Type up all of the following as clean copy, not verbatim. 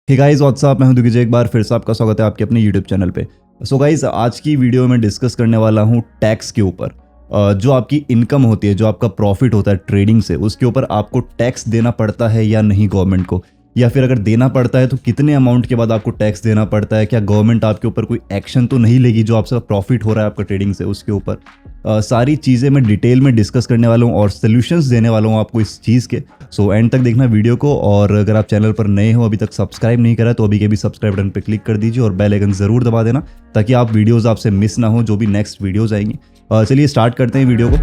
Hey guys what's up, मैं हूं दुगिजे। एक बार फिर से आपका स्वागत है आपके अपने यूट्यूब चैनल पे। सो गाइस, आज की वीडियो में डिस्कस करने वाला हूं टैक्स के ऊपर। जो आपकी इनकम होती है, जो आपका प्रॉफिट होता है ट्रेडिंग से, उसके ऊपर आपको टैक्स देना पड़ता है या नहीं गवर्नमेंट को, या फिर अगर देना पड़ता है तो कितने अमाउंट के बाद आपको टैक्स देना पड़ता है। क्या गवर्नमेंट आपके ऊपर कोई एक्शन तो नहीं लेगी जो आपसे प्रॉफिट हो रहा है आपका ट्रेडिंग से, उसके ऊपर सारी चीज़ें मैं डिटेल में डिस्कस करने वाला हूँ और सोल्यूशंस देने वाला हूँ आपको इस चीज़ के। सो एंड तक देखना वीडियो को। और अगर आप चैनल पर नए हो, अभी तक सब्सक्राइब नहीं करा, तो अभी के भी सब्सक्राइब बटन पर क्लिक कर दीजिए और बेल आइकन ज़रूर दबा देना ताकि आप वीडियोज़ आपसे मिस ना हो जो भी नेक्स्ट वीडियोज़ आएंगी। चलिए स्टार्ट करते हैं वीडियो को।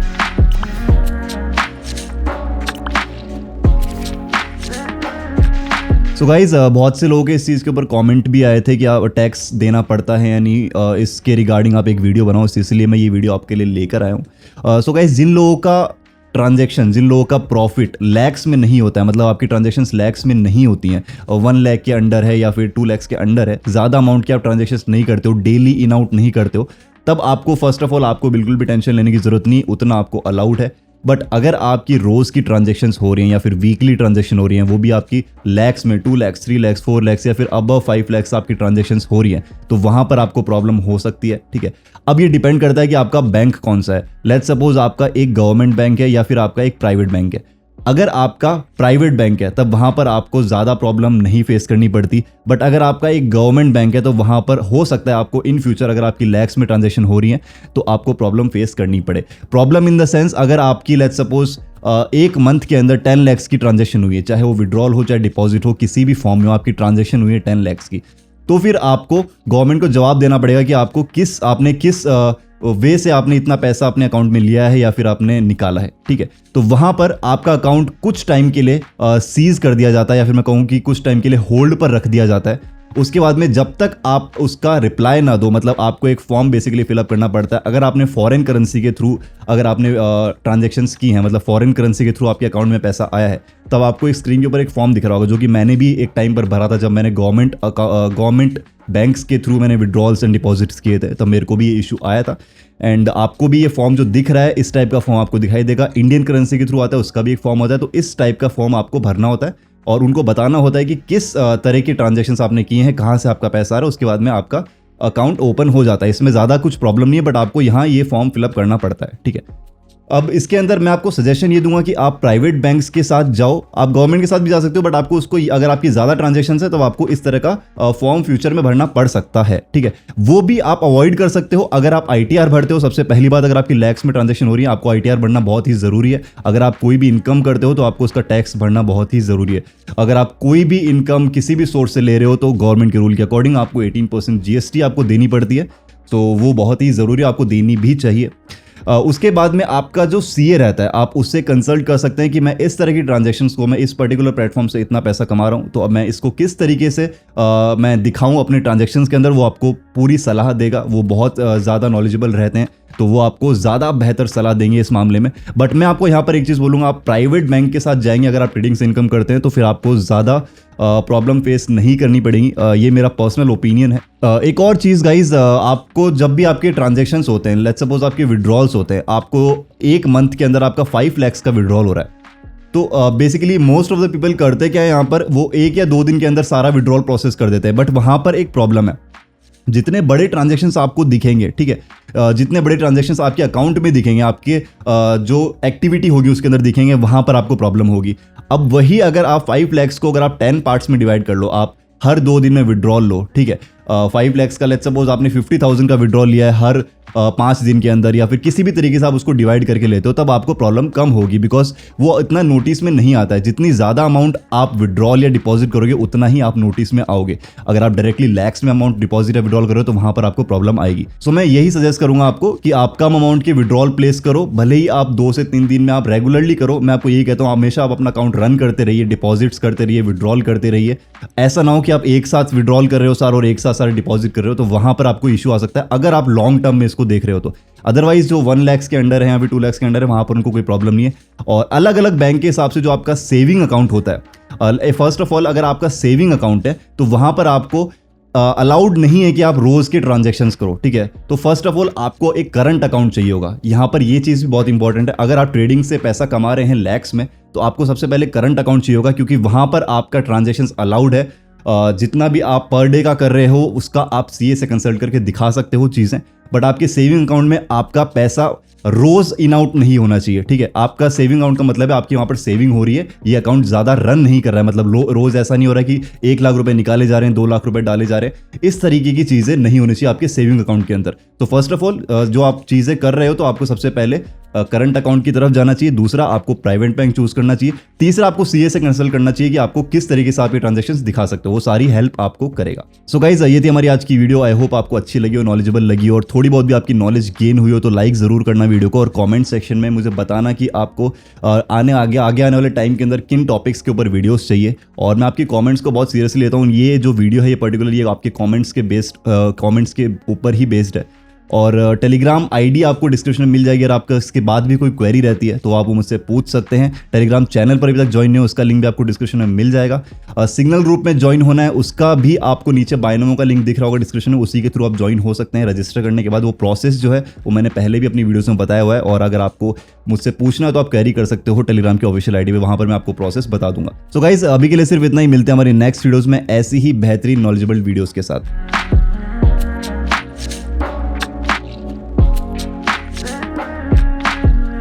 सो गाइज़, बहुत से लोगों के इस चीज़ के ऊपर कमेंट भी आए थे कि आप टैक्स देना पड़ता है या नहीं, इसके रिगार्डिंग आप एक वीडियो बनाओ, इसलिए मैं ये वीडियो आपके लिए लेकर आया हूँ। सो गाइज़, जिन लोगों का ट्रांजैक्शन, जिन लोगों का प्रॉफिट लैक्स में नहीं होता है, मतलब आपकी ट्रांजैक्शंस लैक्स में नहीं होती हैं, 1 लाख के अंडर है या फिर 2 लाख के अंडर है, ज़्यादा अमाउंट की आप ट्रांजैक्शंस नहीं करते हो, डेली इन आउट नहीं करते हो, तब आपको फर्स्ट ऑफ ऑल आपको बिल्कुल भी टेंशन लेने की ज़रूरत नहीं, उतना आपको अलाउड है। बट अगर आपकी रोज़ की ट्रांजैक्शंस हो रही हैं या फिर वीकली ट्रांजैक्शन हो रही हैं, वो भी आपकी लैक्स में 2 लाख, 3 लाख, 4 लाख या फिर अबव 5 लाख आपकी ट्रांजैक्शंस हो रही हैं, तो वहाँ पर आपको प्रॉब्लम हो सकती है। ठीक है, अब ये डिपेंड करता है कि आपका बैंक कौन सा है। लेट्स सपोज आपका एक गवर्नमेंट बैंक है या फिर आपका एक प्राइवेट बैंक है। अगर आपका प्राइवेट बैंक है तब वहाँ पर आपको ज़्यादा प्रॉब्लम नहीं फेस करनी पड़ती। बट अगर आपका एक गवर्नमेंट बैंक है तो वहाँ पर हो सकता है आपको इन फ्यूचर, अगर आपकी लैक्स में ट्रांजैक्शन हो रही है, तो आपको प्रॉब्लम फेस करनी पड़े। प्रॉब्लम इन द सेंस, अगर आपकी लेट्स सपोज एक मंथ के अंदर 10 लाख की ट्रांजैक्शन हुई है, चाहे वो विड्रॉल हो चाहे डिपॉजिट हो, किसी भी फॉर्म में आपकी ट्रांजैक्शन हुई है 10 लाख की, तो फिर आपको गवर्नमेंट को जवाब देना पड़ेगा कि आपको आपने किस वे से आपने इतना पैसा अपने अकाउंट में लिया है या फिर आपने निकाला है। ठीक है, तो वहां पर आपका अकाउंट कुछ टाइम के लिए सीज कर दिया जाता है, या फिर मैं कहूँ कि कुछ टाइम के लिए होल्ड पर रख दिया जाता है। उसके बाद में जब तक आप उसका रिप्लाई ना दो, मतलब आपको एक फॉर्म बेसिकली फिलअप करना पड़ता है। अगर आपने फॉरेन करेंसी के थ्रू अगर आपने ट्रांजैक्शंस की हैं, मतलब फॉरेन करेंसी के थ्रू आपके अकाउंट में पैसा आया है, तब आपको एक स्क्रीन के ऊपर एक फॉर्म दिख रहा होगा, जो कि मैंने भी एक टाइम पर भरा था जब मैंने गवर्नमेंट बैंक्स के थ्रू मैंने विड्रॉल्स एंड डिपॉजिट्स किए थे, तब मेरे को भी ये इशू आया था। एंड आपको भी ये फॉर्म जो दिख रहा है, इस टाइप का फॉर्म आपको दिखाई देगा। इंडियन करेंसी के थ्रू आता है, उसका भी एक फॉर्म होता है। तो इस टाइप का फॉर्म आपको भरना होता है और उनको बताना होता है कि किस तरह की ट्रांजैक्शंस आपने किए हैं, कहाँ से आपका पैसा आ रहा है। उसके बाद में आपका अकाउंट ओपन हो जाता है। इसमें ज़्यादा कुछ प्रॉब्लम नहीं है, बट आपको यहाँ ये फॉर्म फिलअप करना पड़ता है। ठीक है, अब इसके अंदर मैं आपको सजेशन ये दूंगा कि आप प्राइवेट बैंक्स के साथ जाओ, आप गवर्नमेंट के साथ भी जा सकते हो, बट आपको उसको, अगर आपकी ज़्यादा ट्रांजैक्शंस है तो आपको इस तरह का फॉर्म फ्यूचर में भरना पड़ सकता है। ठीक है, वो भी आप अवॉइड कर सकते हो अगर आप ITR भरते हो। सबसे पहली बात, अगर आपकी लैक्स में ट्रांजैक्शन हो रही है, आपको ITR भरना बहुत ही ज़रूरी है। अगर आप कोई भी इनकम करते हो तो आपको उसका टैक्स भरना बहुत ही ज़रूरी है। अगर आप कोई भी इनकम किसी भी सोर्स से ले रहे हो तो गवर्नमेंट के रूल के अकॉर्डिंग आपको 18% GST आपको देनी पड़ती है, तो वो बहुत ही ज़रूरी है, आपको देनी भी चाहिए। उसके बाद में आपका जो CA रहता है, आप उससे कंसल्ट कर सकते हैं कि मैं इस तरह की ट्रांजैक्शंस को, मैं इस पर्टिकुलर प्लेटफॉर्म से इतना पैसा कमा रहा हूं, तो अब मैं इसको किस तरीके से मैं दिखाऊं अपने ट्रांजैक्शंस के अंदर। वो आपको पूरी सलाह देगा, वो बहुत ज़्यादा नॉलेजेबल रहते हैं, तो वो आपको ज़्यादा बेहतर सलाह देंगे इस मामले में। बट मैं आपको यहाँ पर एक चीज़ बोलूँगा, आप प्राइवेट बैंक के साथ जाएंगे अगर आप ट्रेडिंग से इनकम करते हैं, तो फिर आपको ज़्यादा प्रॉब्लम फेस नहीं करनी पड़ेगी। ये मेरा पर्सनल ओपिनियन है। एक और चीज़ गाइज, आपको जब भी आपके ट्रांजैक्शंस होते हैं, लेट्स सपोज आपके विड्रॉल्स होते हैं, आपको एक मंथ के अंदर आपका 5 लाख का विड्रॉल हो रहा है, तो basically most of the people करते क्या है, यहाँ पर वो 1 या 2 दिन के अंदर सारा विड्रॉल प्रोसेस कर देते हैं। बट वहाँ पर एक प्रॉब्लम है, जितने बड़े ट्रांजैक्शंस आपको दिखेंगे, ठीक है, जितने बड़े ट्रांजैक्शंस आपके अकाउंट में दिखेंगे, आपके जो एक्टिविटी होगी उसके अंदर दिखेंगे, वहां पर आपको प्रॉब्लम होगी। अब वही अगर आप 5 लाख को अगर आप 10 पार्ट्स में डिवाइड कर लो, आप हर 2 दिन में विड्रॉल लो, ठीक है, 5 लाख का लेट्स सपोज आपने 50,000 का विड्रॉल लिया है हर 5 दिन के अंदर, या फिर किसी भी तरीके से आप उसको डिवाइड करके लेते हो, तब आपको प्रॉब्लम कम होगी, बिकॉज वो इतना नोटिस में नहीं आता है। जितनी ज़्यादा अमाउंट आप विड्रॉल या डिपॉजिट करोगे, उतना ही आप नोटिस में आओगे। अगर आप डायरेक्टली लैक्स में अमाउंट डिपॉजिट या विड्रॉल करो तो वहां पर आपको प्रॉब्लम आएगी। सो मैं यही सजेस्ट करूंगा आपको कि आप कम अमाउंट के विड्रॉल प्लेस करो, भले ही आप 2 से 3 दिन में आप रेगुलरली करो। मैं आपको यही कहता हूँ, हमेशा आप अपना अकाउंट रन करते रहिए, डिपॉजिट्स करते रहिए, विड्रॉल करते रहिए। ऐसा ना हो कि आप एक साथ विड्रॉल कर रहे हो सारे और एक साथ सारे डिपॉजिट कर रहे हो, तो वहां पर आपको इशू आ सकता है अगर आप लॉन्ग टर्म में इसको देख रहे हो तो। अदरवाइज जो 1 लाख के अंडर है या फिर 2 लाख के अंडर है, वहां पर उनको कोई प्रॉब्लम नहीं है। और अलग अलग बैंक के हिसाब से जो आपका सेविंग अकाउंट होता है, फर्स्ट ऑफ ऑल अगर आपका सेविंग अकाउंट है तो वहां पर आपको अलाउड नहीं है कि आप रोज के ट्रांजैक्शंस करो। ठीक है, तो फर्स्ट ऑफ ऑल आपको एक करंट अकाउंट चाहिए होगा। यहाँ पर ये चीज़ भी बहुत इंपॉर्टेंट है। अगर आप ट्रेडिंग से पैसा कमा रहे हैं लैक्स में, तो आपको सबसे पहले करंट अकाउंट चाहिए होगा, क्योंकि वहां पर आपका ट्रांजैक्शंस अलाउड है। जितना भी आप पर डे का कर रहे हो उसका आप सीए से कंसल्ट करके दिखा सकते हो चीज़ें, बट आपके सेविंग अकाउंट में आपका पैसा रोज इन आउट नहीं होना चाहिए, ठीक है। आपका सेविंग अकाउंट का मतलब है आपकी वहां पर सेविंग हो रही है, ये अकाउंट ज्यादा रन नहीं कर रहा है, मतलब रोज ऐसा नहीं हो रहा है कि 1 लाख रुपए निकाले जा रहे हैं, 2 लाख रुपए डाले जा रहे हैं, इस तरीके की चीजें नहीं होनी चाहिए आपके सेविंग अकाउंट के अंदर। तो फर्स्ट ऑफ ऑल जो आप चीजें कर रहे हो तो आपको सबसे पहले करंट अकाउंट की तरफ जाना चाहिए, दूसरा आपको प्राइवेट बैंक चूज करना चाहिए, तीसरा आपको सीए से कंसल्ट करना चाहिए कि आपको किस तरीके से आप ये ट्रांजेक्शंस दिखा सकते हो, वो सारी हेल्प आपको करेगा। सो गाइस ये थी हमारी आज की वीडियो। आई होप आपको अच्छी लगी हो, नॉलेजेबल लगी हो, और थोड़ी बहुत भी आपकी नॉलेज गेन हुई हो तो लाइक जरूर करना वीडियो को, और कमेंट सेक्शन में मुझे बताना कि आपको आगे आने वाले टाइम के अंदर किन टॉपिक्स के ऊपर वीडियोस चाहिए। और मैं आपकी कमेंट्स को बहुत सीरियसली लेता हूँ, ये जो वीडियो है ये पर्टिकुलरली आपके कमेंट्स के ऊपर ही बेस्ड है। और टेलीग्राम आईडी आपको डिस्क्रिप्शन में मिल जाएगी, अगर आपका इसके बाद भी कोई क्वेरी रहती है तो आप वो मुझसे पूछ सकते हैं। टेलीग्राम चैनल पर अभी तक ज्वाइन नहीं हो, उसका लिंक भी आपको डिस्क्रिप्शन में मिल जाएगा। सिग्नल ग्रुप में ज्वाइन होना है, उसका भी आपको नीचे बायनोमो का लिंक दिख रहा होगा डिस्क्रिप्शन में, उसी के थ्रू आप ज्वाइन हो सकते हैं। रजिस्टर करने के बाद वो प्रोसेस जो है वो मैंने पहले भी अपनी वीडियोस में बताया हुआ है, और अगर आपको मुझसे पूछना है तो आप कैरी कर सकते हो टेलीग्राम की ऑफिशियल आईडी पे, वहां पर मैं आपको प्रोसेस बता दूंगा। सो गाइस अभी के लिए सिर्फ इतना ही, मिलते हैं हमारी नेक्स्ट वीडियोस में ऐसी ही बेहतरीन नॉलेजेबल वीडियोस के साथ।